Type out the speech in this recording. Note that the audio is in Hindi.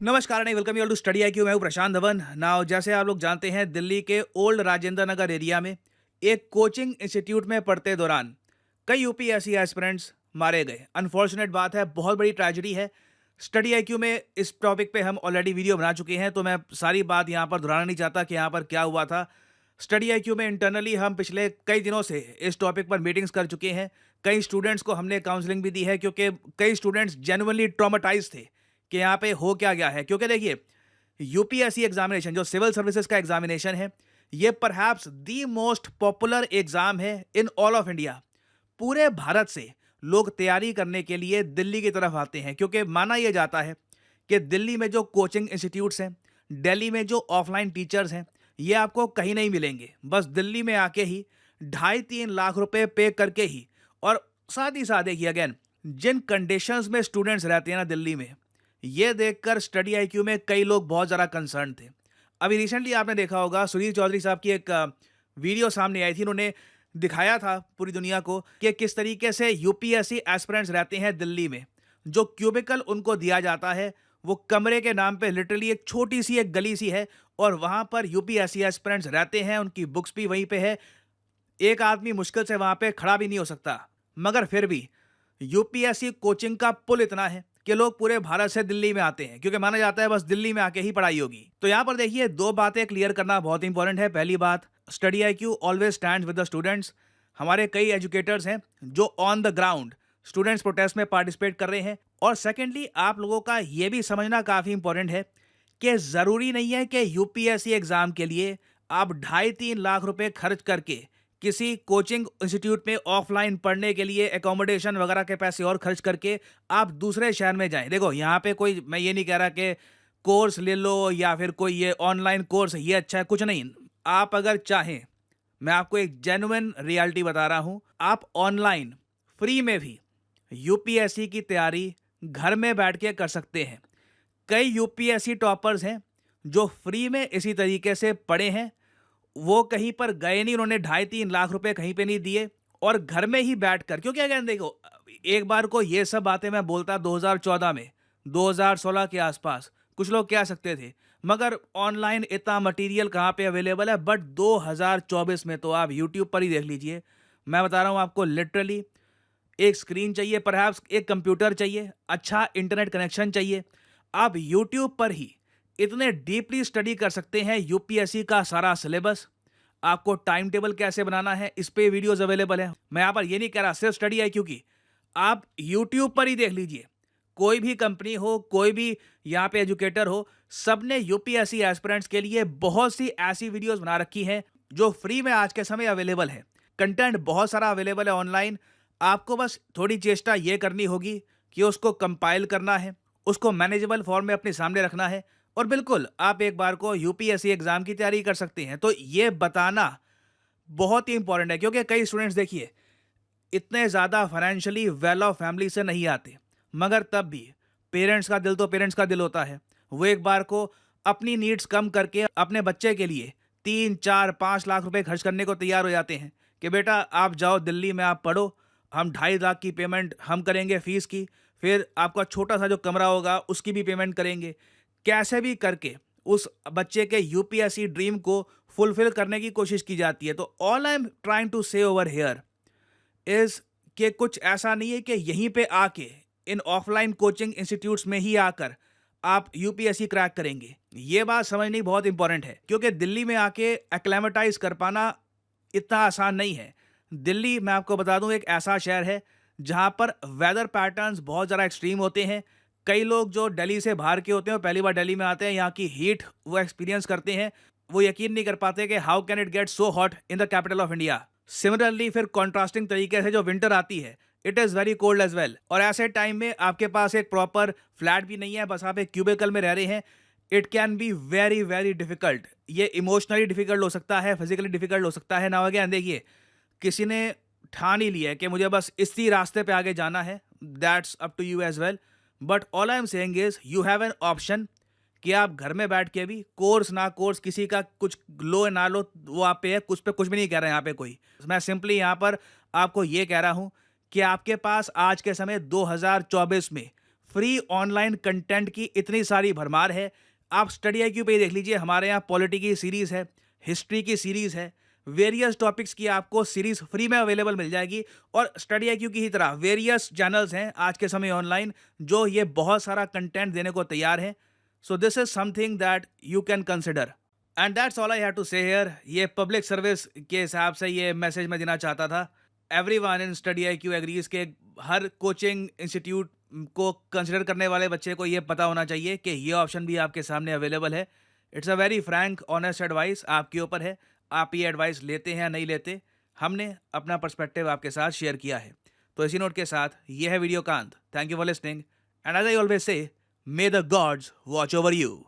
नमस्कार नहीं welcome you all to Study IQ क्यू। मैं हूं प्रशांत धवन। नाउ जैसे आप लोग जानते हैं, दिल्ली के ओल्ड राजेंद्र नगर एरिया में एक कोचिंग इंस्टीट्यूट में पढ़ते दौरान कई यूपीएससी एस्पिरेंट्स मारे गए। अनफॉर्चुनेट बात है, बहुत बड़ी ट्रेजेडी है। स्टडी आई क्यू में इस टॉपिक पे हम ऑलरेडी वीडियो बना चुके हैं, तो मैं सारी बात यहाँ पर दोहराना नहीं चाहता कि यहाँ पर क्या हुआ था। स्टडी आई क्यू में इंटरनली हम पिछले कई दिनों से इस टॉपिक पर मीटिंग्स कर चुके हैं। कई स्टूडेंट्स को हमने काउंसलिंग भी दी है, क्योंकि कई स्टूडेंट्स जेन्युइनली ट्रॉमेटाइज थे कि यहाँ पे हो क्या गया है। क्योंकि देखिए, यूपीएससी एग्जामिनेशन जो सिविल सर्विसेज का एग्जामिनेशन है, ये perhaps the most popular exam है इन ऑल ऑफ इंडिया। पूरे भारत से लोग तैयारी करने के लिए दिल्ली की तरफ आते हैं, क्योंकि माना यह जाता है कि दिल्ली में जो कोचिंग इंस्टीट्यूट्स हैं, दिल्ली में जो ऑफलाइन टीचर्स हैं, ये आपको कहीं नहीं मिलेंगे। बस दिल्ली में आके ही 2.5-3 लाख रुपए पे करके ही, और साथ ही साथ देखिए अगेन, जिन कंडीशंस में स्टूडेंट्स रहते हैं ना दिल्ली में, ये देखकर स्टडी आईक्यू में कई लोग बहुत ज़्यादा कंसर्न थे। अभी रिसेंटली आपने देखा होगा, सुनील चौधरी साहब की एक वीडियो सामने आई थी। उन्होंने दिखाया था पूरी दुनिया को कि किस तरीके से यूपीएससी एस्पिरेंट्स रहते हैं दिल्ली में। जो क्यूबिकल उनको दिया जाता है, वो कमरे के नाम पे लिटरली एक छोटी सी एक गली सी है, और वहाँ पर यूपीएससी एस्पिरेंट्स रहते हैं। उनकी बुक्स भी वहीं पे है। एक आदमी मुश्किल से वहाँ पे खड़ा भी नहीं हो सकता। मगर फिर भी यूपीएससी कोचिंग का पुल इतना है कि लोग पूरे भारत से दिल्ली में आते हैं, क्योंकि माना जाता है बस दिल्ली में आके ही पढ़ाई होगी। तो यहाँ पर देखिए, दो बातें क्लियर करना बहुत इंपॉर्टेंट है। पहली बात, study IQ always stands with the students. हमारे कई एजुकेटर्स हैं जो on the ground students protest में पार्टिसिपेट कर रहे हैं। और सेकेंडली, आप लोगों का ये भी समझना काफ़ी इंपॉर्टेंट है कि ज़रूरी नहीं है कि यूपीएससी एग्ज़ाम के लिए आप 2.5-3 लाख रुपए खर्च करके किसी कोचिंग इंस्टीट्यूट में ऑफलाइन पढ़ने के लिए एकोमोडेशन वगैरह के पैसे और खर्च करके आप दूसरे शहर में जाएं। देखो, यहाँ पे कोई, मैं ये नहीं कह रहा कि कोर्स ले लो या फिर कोई ये ऑनलाइन कोर्स ये अच्छा है, कुछ नहीं। आप अगर चाहें, मैं आपको एक जेन्युइन रियलिटी बता रहा हूँ, आप ऑनलाइन फ्री में भी यूपीएससी की तैयारी घर में बैठ के कर सकते हैं। कई यूपीएससी टॉपर्स हैं जो फ्री में इसी तरीके से पढ़े हैं। वो कहीं पर गए नहीं, उन्होंने 2.5-3 लाख रुपए कहीं पे नहीं दिए, और घर में ही बैठकर, क्योंकि अगर देखो, एक बार को ये सब बातें मैं बोलता 2014 में, 2016 के आसपास कुछ लोग कह सकते थे, मगर ऑनलाइन इतना मटेरियल कहाँ पे अवेलेबल है। बट 2024 में तो आप यूट्यूब पर ही देख लीजिए। मैं बता रहा हूँ आपको, लिटरली एक स्क्रीन चाहिए, परहैप्स एक कंप्यूटर चाहिए, अच्छा इंटरनेट कनेक्शन चाहिए। आप यूट्यूब पर ही इतने डीपली स्टडी कर सकते हैं यूपीएससी का सारा सिलेबस। आपको टाइम टेबल कैसे बनाना है, इस पे वीडियोस अवेलेबल है। मैं यहाँ पर ये नहीं कह रहा सिर्फ स्टडी है, क्योंकि आप यूट्यूब पर ही देख लीजिए। कोई भी कंपनी हो, कोई भी यहाँ पे एजुकेटर हो, सबने यूपीएससी एस्पिरेंट्स के लिए बहुत सी ऐसी वीडियोस बना रखी हैं जो फ्री में आज के समय अवेलेबल है। कंटेंट बहुत सारा अवेलेबल है ऑनलाइन। आपको बस थोड़ी चेष्टा ये करनी होगी कि उसको कंपाइल करना है, उसको मैनेजेबल फॉर्म में अपने सामने रखना है, और बिल्कुल आप एक बार को यूपीएससी एग्जाम की तैयारी कर सकते हैं। तो ये बताना बहुत ही इंपॉर्टेंट है, क्योंकि कई स्टूडेंट्स देखिए इतने ज़्यादा फाइनेंशियली वेल ऑफ फैमिली से नहीं आते, मगर तब भी पेरेंट्स का दिल तो पेरेंट्स का दिल होता है। वो एक बार को अपनी नीड्स कम करके अपने बच्चे के लिए 3-4-5 लाख रुपए खर्च करने को तैयार हो जाते हैं कि बेटा आप जाओ दिल्ली में, आप पढ़ो, हम 2.5 लाख की पेमेंट हम करेंगे फ़ीस की, फिर आपका छोटा सा जो कमरा होगा उसकी भी पेमेंट करेंगे। कैसे भी करके उस बच्चे के यूपीएससी ड्रीम को फुलफिल करने की कोशिश की जाती है। तो all I am trying to say over here is कि कुछ ऐसा नहीं है कि यहीं पे आके इन ऑफलाइन कोचिंग इंस्टीट्यूट्स में ही आकर आप यूपीएससी क्रैक करेंगे। ये बात समझनी बहुत इंपॉर्टेंट है, क्योंकि दिल्ली में आके एक्लेमेटाइज कर पाना इतना आसान नहीं है। दिल्ली, मैं आपको बता दूं, एक ऐसा शहर है जहां पर वेदर पैटर्न्स बहुत ज़्यादा एक्सट्रीम होते हैं। कई लोग जो दिल्ली से बाहर के होते हैं, पहली बार दिल्ली में आते हैं, यहाँ की हीट वो एक्सपीरियंस करते हैं, वो यकीन नहीं कर पाते कि how can it get so hot in the capital of India. Similarly फिर कॉन्ट्रास्टिंग तरीके से जो विंटर आती है, it is very cold as well. और ऐसे टाइम में आपके पास एक प्रॉपर फ्लैट भी नहीं है, बस आप एक क्यूबिकल में रह रहे हैं। It can be very very difficult. ये इमोशनली डिफिकल्ट हो सकता है, फिजिकली डिफिकल्ट हो सकता है। ना अगेन देखिए, किसी ने ठान ही लिया है कि मुझे बस इसी रास्ते पे आगे जाना है, that's up to you as well. But all I am saying is you have an option कि आप घर में बैठ के भी, कोर्स ना कोर्स, किसी का कुछ लो ना लो, वो आप पे है, कुछ पे कुछ भी नहीं कह रहा है यहाँ पे कोई। मैं सिंपली यहाँ पर आपको ये कह रहा हूँ कि आपके पास आज के समय 2024 में फ्री ऑनलाइन कंटेंट की इतनी सारी भरमार है। आप स्टडी आईक्यू पे ही देख लीजिए, हमारे यहाँ पॉलिटी की सीरीज़ है, हिस्ट्री की सीरीज़ है, वेरियस टॉपिक्स की आपको सीरीज़ फ्री में अवेलेबल मिल जाएगी। और स्टडी आईक्यू की ही तरह वेरियस चैनल्स हैं आज के समय ऑनलाइन जो ये बहुत सारा कंटेंट देने को तैयार हैं। So this is something that you can consider. And that's all I have to say here. ये पब्लिक सर्विस के हिसाब से ये मैसेज मैं देना चाहता था। Everyone in Study IQ agrees के हर कोचिंग इंस्टीट्यूट को कंसिडर करने वाले बच्चे को ये पता होना चाहिए कि ये ऑप्शन भी आपके सामने अवेलेबल है। It's a very Frank honest advice, आपके ऊपर है आप ये एडवाइस लेते हैं या नहीं लेते। हमने अपना पर्सपेक्टिव आपके साथ शेयर किया है। तो इसी नोट के साथ ये है वीडियो कांत। Thank you for listening and as I always say, may the gods watch over you.